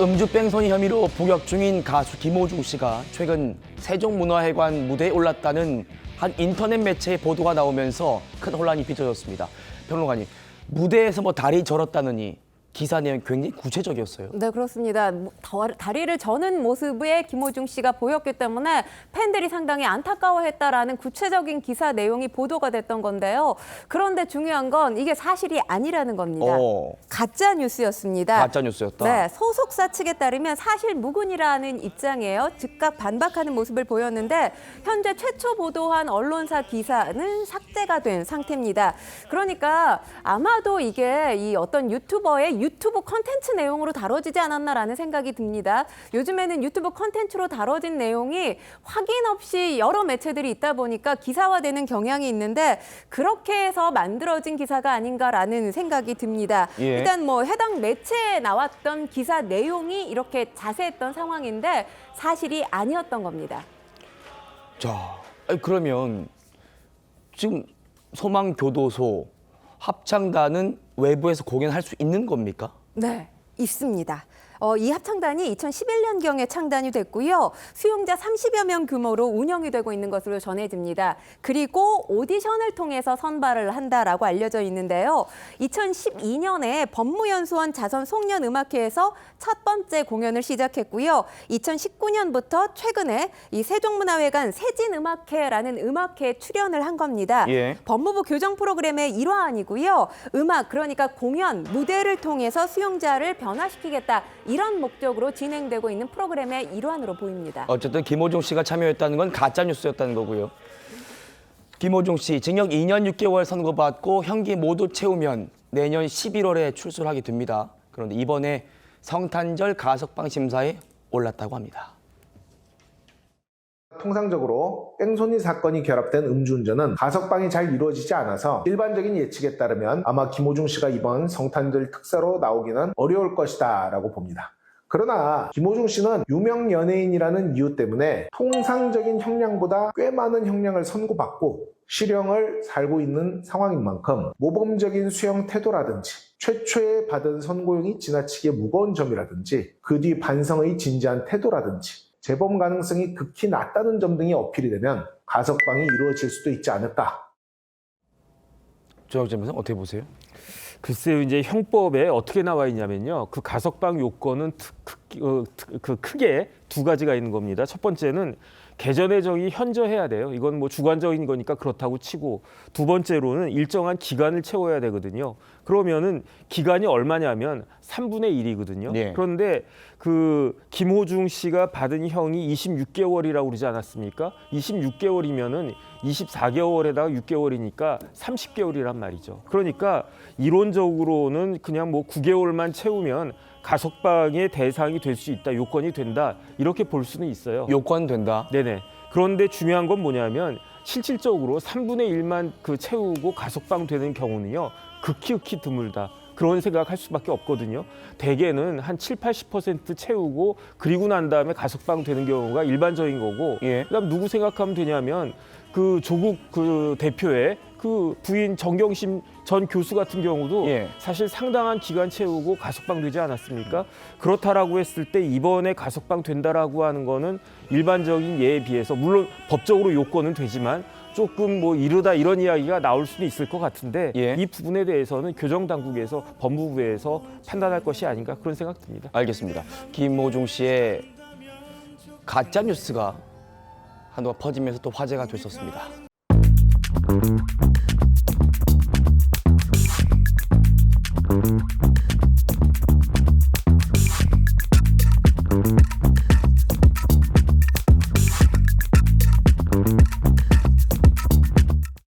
음주 뺑소니 혐의로 복역 중인 가수 김호중 씨가 최근 세종문화회관 무대에 올랐다는 한 인터넷 매체의 보도가 나오면서 큰 혼란이 빚어졌습니다. 평론가님, 무대에서 다리 절었다느니 기사 내용 굉장히 구체적이었어요. 네, 그렇습니다. 다리를 저는 모습의 김호중 씨가 보였기 때문에 팬들이 상당히 안타까워했다라는 구체적인 기사 내용이 보도가 됐던 건데요. 그런데 중요한 건 이게 사실이 아니라는 겁니다. 가짜 뉴스였습니다. 가짜 뉴스였다. 네, 소속사 측에 따르면 사실 무근이라는 입장이에요. 즉각 반박하는 모습을 보였는데 현재 최초 보도한 언론사 기사는 삭제가 된 상태입니다. 그러니까 아마도 이게 이 어떤 유튜버의 유튜브 콘텐츠 내용으로 다뤄지지 않았나라는 생각이 듭니다. 요즘에는 유튜브 콘텐츠로 다뤄진 내용이 확인 없이 여러 매체들이 있다 보니까 기사화되는 경향이 있는데 그렇게 해서 만들어진 기사가 아닌가라는 생각이 듭니다. 예. 일단 해당 매체에 나왔던 기사 내용이 이렇게 자세했던 상황인데 사실이 아니었던 겁니다. 자, 그러면 지금 소망교도소, 합창단은 외부에서 공연할 수 있는 겁니까? 네, 있습니다. 이 합창단이 2011년경에 창단이 됐고요. 수용자 30여 명 규모로 운영이 되고 있는 것으로 전해집니다. 그리고 오디션을 통해서 선발을 한다라고 알려져 있는데요. 2012년에 법무연수원 자선 송년음악회에서 첫 번째 공연을 시작했고요. 2019년부터 최근에 이 세종문화회관 세진음악회라는 음악회에 출연을 한 겁니다. 예. 법무부 교정 프로그램의 일환이고요. 음악, 그러니까 공연, 무대를 통해서 수용자를 변화시키겠다. 이런 목적으로 진행되고 있는 프로그램의 일환으로 보입니다. 어쨌든 김호중 씨가 참여했다는 건 가짜 뉴스였다는 거고요. 김호중 씨 징역 2년 6개월 선고받고 형기 모두 채우면 내년 11월에 출소하게 됩니다. 그런데 이번에 성탄절 가석방 심사에 올랐다고 합니다. 통상적으로 뺑소니 사건이 결합된 음주운전은 가석방이 잘 이루어지지 않아서 일반적인 예측에 따르면 아마 김호중 씨가 이번 성탄절 특사로 나오기는 어려울 것이다 라고 봅니다. 그러나 김호중 씨는 유명 연예인이라는 이유 때문에 통상적인 형량보다 꽤 많은 형량을 선고받고 실형을 살고 있는 상황인 만큼 모범적인 수형 태도라든지 최초에 받은 선고형이 지나치게 무거운 점이라든지 그 뒤 반성의 진지한 태도라든지 재범 가능성이 극히 낮다는 점 등이 어필이 되면 가석방이 이루어질 수도 있지 않을까. 조혁 재판사 어떻게 보세요? 글쎄요, 이제 형법에 어떻게 나와 있냐면요. 그 가석방 요건은 크게 두 가지가 있는 겁니다. 첫 번째는 개전의 정이 현저해야 돼요. 이건 주관적인 거니까 그렇다고 치고, 두 번째로는 일정한 기간을 채워야 되거든요. 그러면은 기간이 얼마냐면 3분의 1이거든요. 네. 그런데 그 김호중 씨가 받은 형이 26개월이라고 그러지 않았습니까? 26개월이면은 24개월에다가 6개월이니까 30개월이란 말이죠. 그러니까 이론적으로는 그냥 9개월만 채우면 가석방의 대상이 될 수 있다, 요건이 된다, 이렇게 볼 수는 있어요. 요건 된다. 네네. 그런데 중요한 건 뭐냐면 실질적으로 3분의 1만 채우고 가석방 되는 경우는요, 극히 드물다. 그런 생각할 수밖에 없거든요. 대개는 한 70~80% 채우고 그리고 난 다음에 가석방 되는 경우가 일반적인 거고, 예. 그다음 누구 생각하면 되냐면 그 조국 대표의 그 부인 정경심 전 교수 같은 경우도 예. 사실 상당한 기간 채우고 가석방 되지 않았습니까? 그렇다라고 했을 때 이번에 가석방 된다라고 하는 거는 일반적인 예에 비해서 물론 법적으로 요건은 되지만 조금 이르다 이런 이야기가 나올 수는 있을 것 같은데 예. 이 부분에 대해서는 교정당국에서 법무부에서 판단할 것이 아닌가 그런 생각 듭니다. 알겠습니다. 김호중 씨의 가짜 뉴스가 한동안 퍼지면서 또 화제가 됐었습니다.